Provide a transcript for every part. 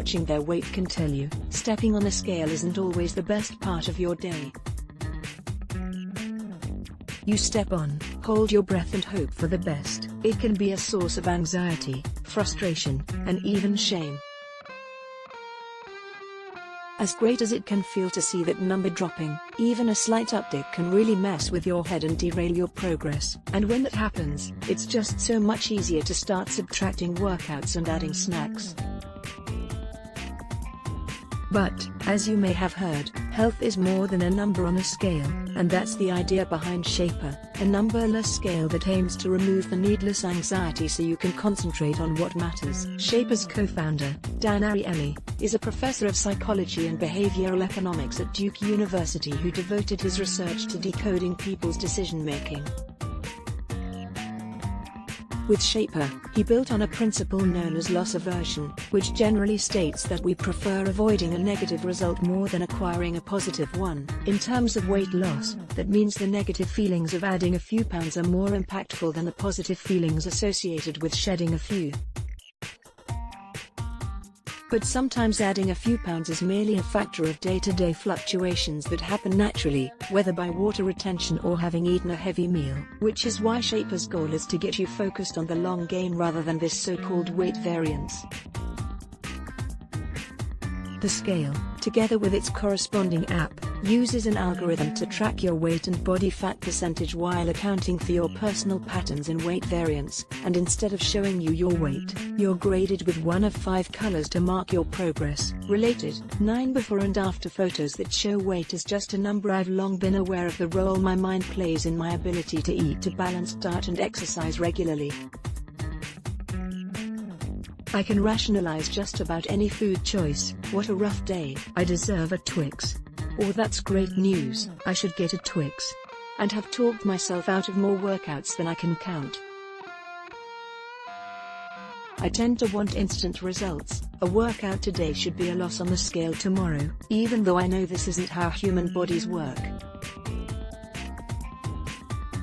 watching their weight can tell you, stepping on a scale isn't always the best part of your day. You step on, hold your breath and hope for the best. It can be a source of anxiety, frustration, and even shame. As great as it can feel to see that number dropping, even a slight uptick can really mess with your head and derail your progress. And when that happens, it's just so much easier to start subtracting workouts and adding snacks. But, as you may have heard, health is more than a number on a scale, and that's the idea behind Shaper, a numberless scale that aims to remove the needless anxiety so you can concentrate on what matters. Shaper's co-founder, Dan Ariely, is a professor of psychology and behavioral economics at Duke University who devoted his research to decoding people's decision-making. With Shaper, he built on a principle known as loss aversion, which generally states that we prefer avoiding a negative result more than acquiring a positive one. In terms of weight loss, that means the negative feelings of adding a few pounds are more impactful than the positive feelings associated with shedding a few. But sometimes adding a few pounds is merely a factor of day-to-day fluctuations that happen naturally, whether by water retention or having eaten a heavy meal. Which is why Shaper's goal is to get you focused on the long game rather than this so-called weight variance. The scale, together with its corresponding app, uses an algorithm to track your weight and body fat percentage while accounting for your personal patterns in weight variance, and instead of showing you your weight, you're graded with one of 5 colors to mark your progress. Related, 9 before and after photos that show weight is just a number. I've long been aware of the role my mind plays in my ability to eat a balanced diet and exercise regularly. I can rationalize just about any food choice. What a rough day, I deserve a Twix. Or that's great news, I should get a Twix. And have talked myself out of more workouts than I can count. I tend to want instant results. A workout today should be a loss on the scale tomorrow, even though I know this isn't how human bodies work.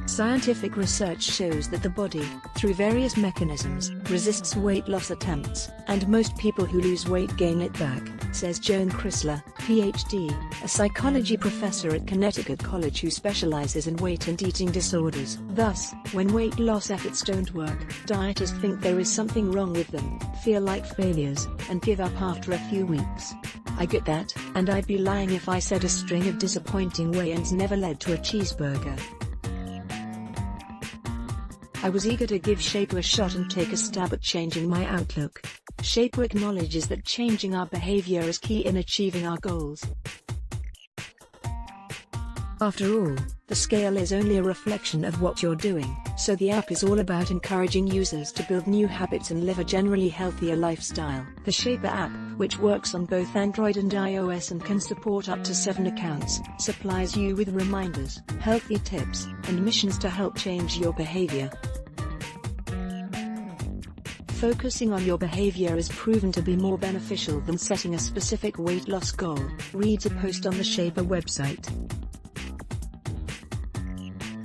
Scientific research shows that the body, through various mechanisms, resists weight loss attempts, and most people who lose weight gain it back, says Joan Chrysler, PhD, a psychology professor at Connecticut College who specializes in weight and eating disorders. Thus, when weight loss efforts don't work, dieters think there is something wrong with them, feel like failures, and give up after a few weeks. I get that, and I'd be lying if I said a string of disappointing weigh-ins never led to a cheeseburger. I was eager to give Shaper a shot and take a stab at changing my outlook. Shaper acknowledges that changing our behavior is key in achieving our goals. After all, the scale is only a reflection of what you're doing, so the app is all about encouraging users to build new habits and live a generally healthier lifestyle. The Shaper app, which works on both Android and iOS and can support up to 7 accounts, supplies you with reminders, healthy tips, and missions to help change your behavior. Focusing on your behavior is proven to be more beneficial than setting a specific weight loss goal, reads a post on the Shaper website.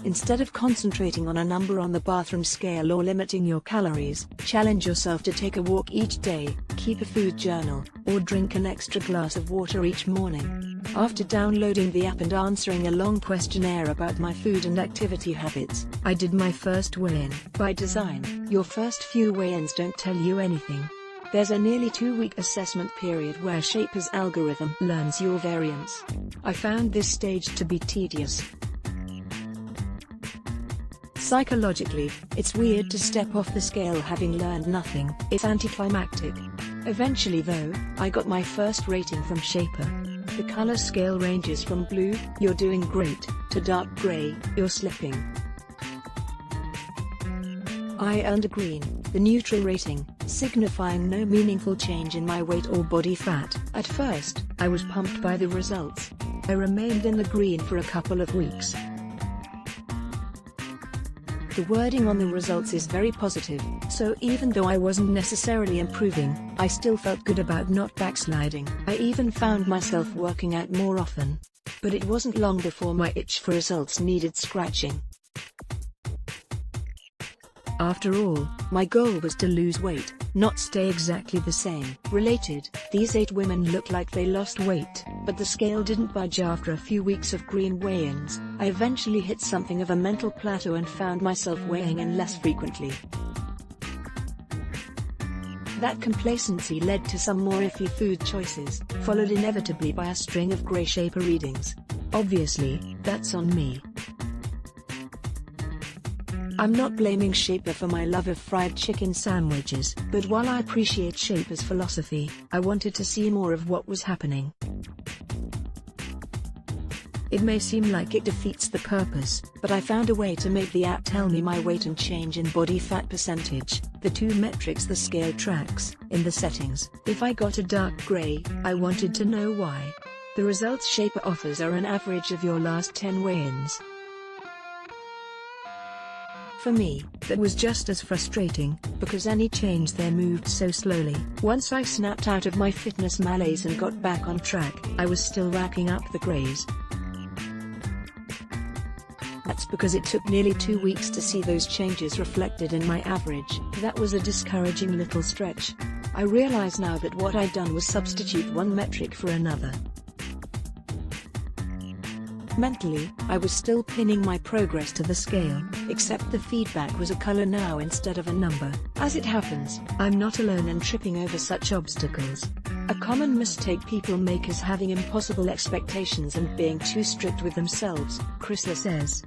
Instead of concentrating on a number on the bathroom scale or limiting your calories, challenge yourself to take a walk each day, keep a food journal, or drink an extra glass of water each morning. After downloading the app and answering a long questionnaire about my food and activity habits, I did my first weigh-in. By design, your first few weigh-ins don't tell you anything. There's a nearly 2-week assessment period where Shaper's algorithm learns your variance. I found this stage to be tedious. Psychologically, it's weird to step off the scale having learned nothing. It's anticlimactic. Eventually though, I got my first rating from Shaper. The color scale ranges from blue, you're doing great, to dark gray, you're slipping. I earned a green, the neutral rating, signifying no meaningful change in my weight or body fat. At first, I was pumped by the results. I remained in the green for a couple of weeks. The wording on the results is very positive, so even though I wasn't necessarily improving, I still felt good about not backsliding. I even found myself working out more often. But it wasn't long before my itch for results needed scratching. After all, my goal was to lose weight, not stay exactly the same. Related, these 8 women look like they lost weight, but the scale didn't budge after a few weeks of green weigh-ins. I eventually hit something of a mental plateau and found myself weighing in less frequently. That complacency led to some more iffy food choices, followed inevitably by a string of grey Shaper readings. Obviously, that's on me. I'm not blaming Shaper for my love of fried chicken sandwiches, but while I appreciate Shaper's philosophy, I wanted to see more of what was happening. It may seem like it defeats the purpose, but I found a way to make the app tell me my weight and change in body fat percentage, the 2 metrics the scale tracks, in the settings. If I got a dark grey, I wanted to know why. The results Shaper offers are an average of your last 10 weigh-ins. For me, that was just as frustrating, because any change there moved so slowly. Once I snapped out of my fitness malaise and got back on track, I was still racking up the greys. That's because it took nearly 2 weeks to see those changes reflected in my average. That was a discouraging little stretch. I realize now that what I'd done was substitute one metric for another. Mentally, I was still pinning my progress to the scale, except the feedback was a color now instead of a number. As it happens, I'm not alone in tripping over such obstacles. A common mistake people make is having impossible expectations and being too strict with themselves, Chrysler says.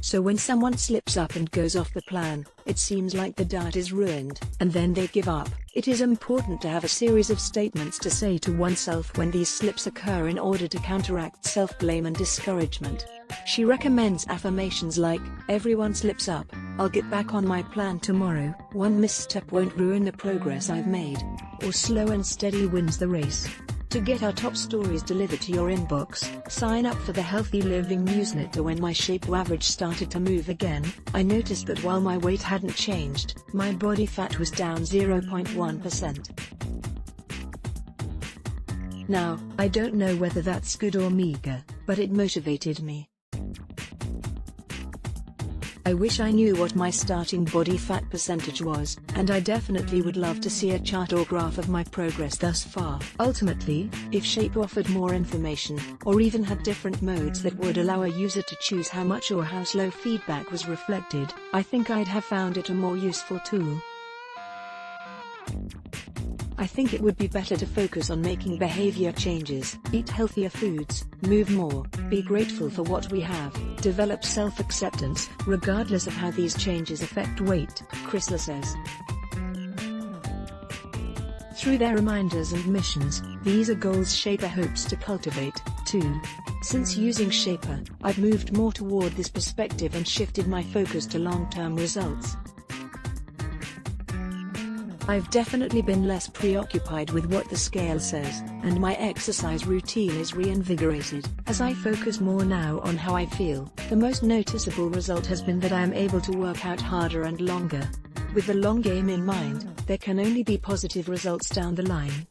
So when someone slips up and goes off the plan, it seems like the diet is ruined, and then they give up. It is important to have a series of statements to say to oneself when these slips occur in order to counteract self-blame and discouragement. She recommends affirmations like, "Everyone slips up, I'll get back on my plan tomorrow, one misstep won't ruin the progress I've made," or "Slow and steady wins the race." To get our top stories delivered to your inbox, sign up for the Healthy Living newsletter. When my Shaper average started to move again, I noticed that while my weight hadn't changed, my body fat was down 0.1%. Now, I don't know whether that's good or meager, but it motivated me. I wish I knew what my starting body fat percentage was, and I definitely would love to see a chart or graph of my progress thus far. Ultimately, if Shaper offered more information, or even had different modes that would allow a user to choose how much or how slow feedback was reflected, I think I'd have found it a more useful tool. I think it would be better to focus on making behavior changes, eat healthier foods, move more, be grateful for what we have, develop self-acceptance, regardless of how these changes affect weight, Chrysler says. Through their reminders and missions, these are goals Shaper hopes to cultivate, too. Since using Shaper, I've moved more toward this perspective and shifted my focus to long-term results. I've definitely been less preoccupied with what the scale says, and my exercise routine is reinvigorated. As I focus more now on how I feel, the most noticeable result has been that I am able to work out harder and longer. With the long game in mind, there can only be positive results down the line.